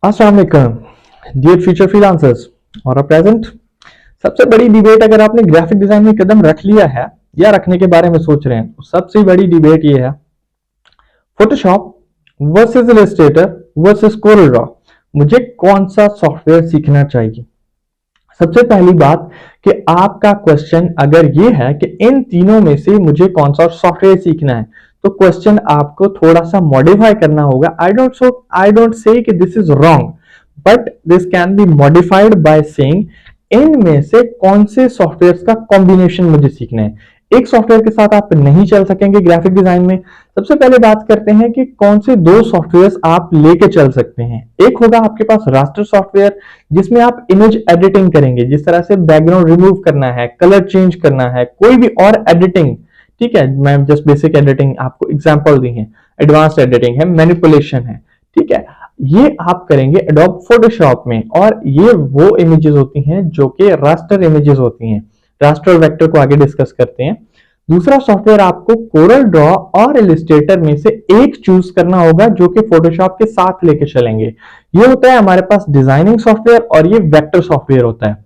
अस्सलाम वालेकुम dear future freelancers और प्रेजेंट। सबसे बड़ी डिबेट अगर आपने ग्राफिक डिजाइन में कदम रख लिया है या रखने के बारे में सोच रहे हैं तो सबसे बड़ी डिबेट ये है Photoshop versus Illustrator versus Corel Draw. मुझे कौन सा सॉफ्टवेयर सीखना चाहिए? सबसे पहली बात कि आपका क्वेश्चन अगर ये है कि इन तीनों में से मुझे कौन सा सॉफ्टवेयर सीखना है तो क्वेश्चन आपको थोड़ा सा मॉडिफाई करना होगा। आई डोंट से कि this is wrong, but this can be modified by saying इनमें से कौन से सॉफ्टवेयर का कॉम्बिनेशन मुझे सीखना है। एक सॉफ्टवेयर के साथ आप नहीं चल सकेंगे ग्राफिक डिजाइन में। सबसे पहले बात करते हैं कि कौन से दो सॉफ्टवेयर आप लेके चल सकते हैं। एक होगा आपके पास रास्टर सॉफ्टवेयर, जिसमें आप इमेज एडिटिंग करेंगे, जिस तरह से बैकग्राउंड रिमूव करना है, कलर चेंज करना है, कोई भी और एडिटिंग। ठीक है, मैं जस्ट बेसिक एडिटिंग आपको एग्जांपल दी है, एडवांस एडिटिंग है, मैनिपुलेशन है। ठीक है, ये आप करेंगे एडोब फोटोशॉप में, और ये वो इमेजेस होती हैं जो कि रास्टर इमेजेस होती हैं। रास्टर वेक्टर को आगे डिस्कस करते हैं। दूसरा सॉफ्टवेयर आपको कोरल ड्रॉ और इलस्ट्रेटर में से एक चूज करना होगा जो कि फोटोशॉप के साथ लेके चलेंगे। ये होता है हमारे पास डिजाइनिंग सॉफ्टवेयर और ये वेक्टर सॉफ्टवेयर होता है।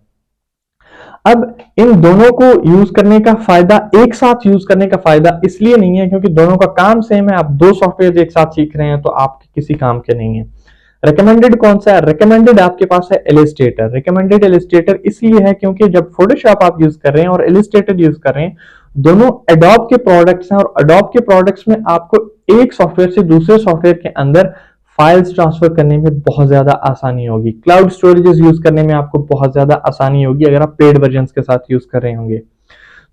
अब इन दोनों को यूज करने का फायदा, एक साथ यूज करने का फायदा इसलिए नहीं है क्योंकि दोनों का काम सेम है। आप दो सॉफ्टवेयर एक साथ सीख रहे हैं तो आपके किसी काम के नहीं है। रिकमेंडेड कौन सा है? रिकमेंडेड आपके पास है इलस्ट्रेटर। रिकमेंडेड इलस्ट्रेटर इसलिए है क्योंकि जब फोटोशॉप आप यूज कर रहे हैं और इलस्ट्रेटर यूज कर रहे हैं, दोनों एडोब के प्रोडक्ट्स हैं, और एडोब के प्रोडक्ट्स में आपको एक सॉफ्टवेयर से दूसरे सॉफ्टवेयर के अंदर फाइल्स ट्रांसफर करने में बहुत ज्यादा आसानी होगी। क्लाउड स्टोरेजेस यूज करने में आपको बहुत ज्यादा आसानी होगी अगर आप पेड वर्जन के साथ यूज कर रहे होंगे।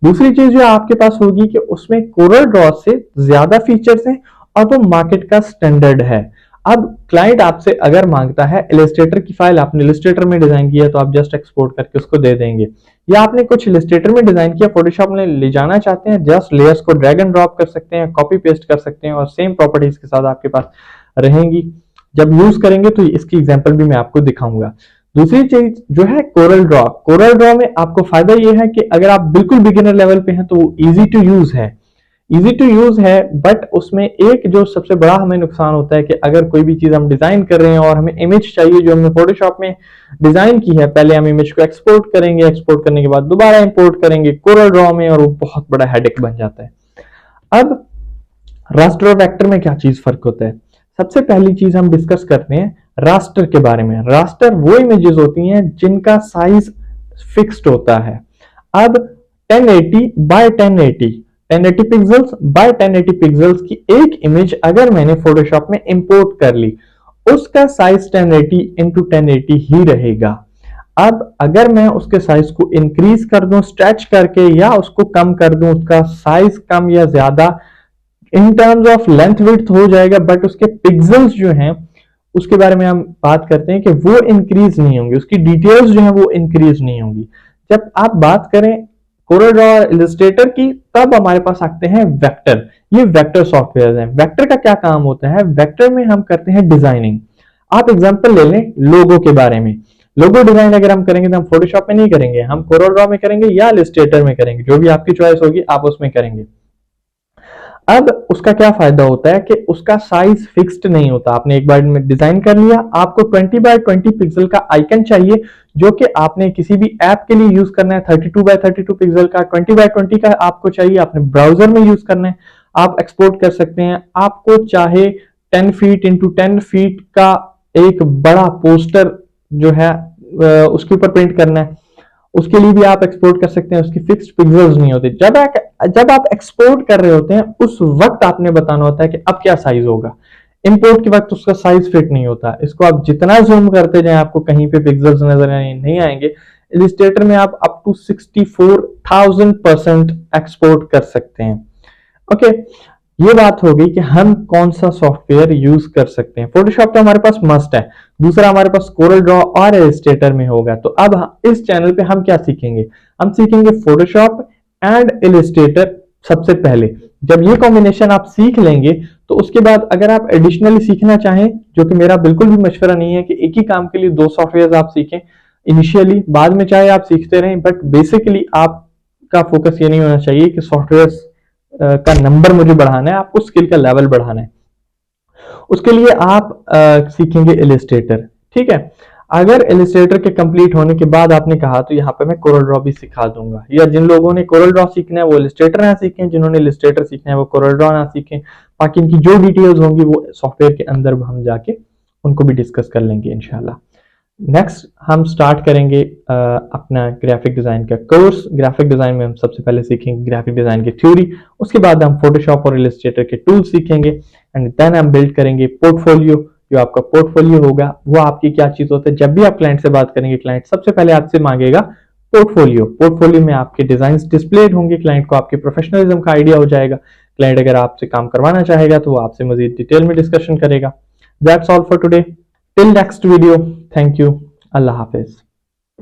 दूसरी चीज जो आपके पास होगी कि उसमें कोरल ड्रॉ से ज्यादा फीचर्स हैं और वो मार्केट का स्टैंडर्ड है। अब क्लाइंट आपसे अगर मांगता है इलस्ट्रेटर की फाइल, आपने इलस्ट्रेटर में डिजाइन किया तो आप जस्ट एक्सपोर्ट करके उसको दे देंगे, या आपने कुछ इलस्ट्रेटर में डिजाइन किया फोटोशॉप में ले जाना चाहते हैं, जस्ट लेयर्स को ड्रैग एंड ड्रॉप कर सकते हैं, कॉपी पेस्ट कर सकते हैं और सेम प्रॉपर्टीज के साथ आपके पास रहेंगी। जब यूज करेंगे तो इसकी एग्जांपल भी मैं आपको दिखाऊंगा। दूसरी चीज जो है कोरल ड्रॉ। कोरल ड्रॉ में आपको फायदा ये है कि अगर आप बिल्कुल बिगिनर लेवल पे हैं तो वो इजी टू यूज है, इजी टू यूज है। बट उसमें एक जो सबसे बड़ा हमें नुकसान होता है कि अगर कोई भी चीज हम डिजाइन कर रहे हैं और हमें इमेज चाहिए जो हमने फोटोशॉप में डिजाइन की है, पहले हम इमेज को एक्सपोर्ट करेंगे, एक्सपोर्ट करने के बाद दोबारा इंपोर्ट करेंगे कोरल ड्रॉ में, और वो बहुत बड़ा हेडेक बन जाता है। अब रास्टर और वेक्टर में क्या चीज फर्क होता है? सबसे पहली चीज हम डिस्कस करते हैं रास्टर के बारे में। रास्टर वो इमेजेस होती हैं जिनका साइज फिक्स्ड होता है। अब 1080 बाय 1080 पिक्सल्स बाय 1080 पिक्सल्स की एक इमेज अगर मैंने फोटोशॉप में इंपोर्ट कर ली, उसका साइज 1080 इंटू 1080 ही रहेगा। अब अगर मैं उसके साइज को इंक्रीज कर दूं स्ट्रेच करके, या उसको कम कर दूं, उसका साइज कम या ज्यादा in terms of length width हो जाएगा, बट उसके पिक्सल्स जो हैं उसके बारे में हम बात करते हैं कि वो इंक्रीज नहीं होंगे, उसकी डिटेल्स जो है वो इंक्रीज नहीं होंगी। जब आप बात करें कोरल ड्रॉ और इलस्ट्रेटर की, तब हमारे पास आते हैं वेक्टर। ये वेक्टर सॉफ्टवेयर हैं। वेक्टर का क्या काम होता है? वेक्टर में हम करते हैं डिजाइनिंग। आप एग्जांपल ले लें लोगो के बारे में। लोगो डिजाइन अगर हम करेंगे तो हम फोटोशॉप में नहीं करेंगे, हम कोरल ड्रॉ में करेंगे या इलस्ट्रेटर में करेंगे, जो भी आपकी चॉइस होगी आप उसमें करेंगे। अब उसका क्या फायदा होता है कि उसका साइज फिक्स्ड नहीं होता। आपने एक बार में डिजाइन कर लिया, आपको 20 बाय 20 पिक्सल का आइकन चाहिए जो कि आपने किसी भी ऐप के लिए यूज करना है। 32 बाय 32 पिक्सल का, 20 बाय 20 का आपको चाहिए, आपने ब्राउजर में यूज करना है, आप एक्सपोर्ट कर सकते हैं। आपको चाहे 10 फीट इंटू 10 फीट का एक बड़ा पोस्टर जो है उसके ऊपर प्रिंट करना है, उसके लिए भी आप एक्सपोर्ट कर सकते हैं। उसकी फिक्स्ड पिक्सल्स नहीं होते। जब आप एक्सपोर्ट कर रहे होते हैं उस वक्त आपने बताना होता है कि अब क्या साइज होगा। इंपोर्ट के वक्त उसका साइज फिट नहीं होता। इसको आप जितना जूम करते जाएं आपको कहीं पे पिक्सल्स नजर नहीं आएंगे। इलस्ट्रेटर में आप अप टू 64,000% एक्सपोर्ट कर सकते हैं। ओके, ये बात हो गई कि हम कौन सा सॉफ्टवेयर यूज कर सकते हैं। फोटोशॉप तो हमारे पास मस्ट है, दूसरा हमारे पास कोरल ड्रॉ और इलस्ट्रेटर में होगा। तो अब इस चैनल पे हम क्या सीखेंगे? हम सीखेंगे फोटोशॉप एंड इलस्ट्रेटर सबसे पहले। जब ये कॉम्बिनेशन आप सीख लेंगे तो उसके बाद अगर आप एडिशनली सीखना चाहें, जो कि मेरा बिल्कुल भी मशवरा नहीं है कि एक ही काम के लिए दो सॉफ्टवेयर आप सीखें इनिशियली, बाद में चाहे आप सीखते रहें, बट बेसिकली आपका फोकस ये नहीं होना चाहिए कि सॉफ्टवेयर का नंबर मुझे बढ़ाना है, आपको स्किल का लेवल बढ़ाना है। उसके लिए आप सीखेंगे इलस्ट्रेटर। ठीक है। अगर इलस्ट्रेटर के कंप्लीट होने के बाद आपने कहा तो यहाँ पे मैं कोरल ड्रॉ भी सिखा दूंगा, या जिन लोगों ने कोरल ड्रॉ सीखना है वो इलस्ट्रेटर ना सीखें, जिन्होंने इलस्ट्रेटर सीखना है वो कोरल ड्रॉ ना सीखें। बाकी इनकी जो डिटेल्स होंगी वो सॉफ्टवेयर के अंदर हम जाके उनको भी डिस्कस कर लेंगे इंशाल्लाह। नेक्स्ट हम स्टार्ट करेंगे अपना ग्राफिक डिजाइन का कोर्स। ग्राफिक डिजाइन में हम सबसे पहले सीखेंगे ग्राफिक डिजाइन की थ्योरी, उसके बाद हम फोटोशॉप और इलस्ट्रेटर के टूल सीखेंगे, एंड देन हम बिल्ड करेंगे पोर्टफोलियो। जो आपका पोर्टफोलियो होगा वो आपकी क्या चीज होता है, जब भी आप क्लाइंट से बात करेंगे क्लाइंट सबसे पहले आपसे मांगेगा पोर्टफोलियो। पोर्टफोलियो में आपके डिजाइन डिस्प्लेड होंगे, क्लाइंट को आपके प्रोफेशनलिज्म का आइडिया हो जाएगा। क्लाइंट अगर आपसे काम करवाना चाहेगा तो वो आपसे मजीद डिटेल में डिस्कशन करेगा। That's all for today, till next video, thank you, Allah Hafiz.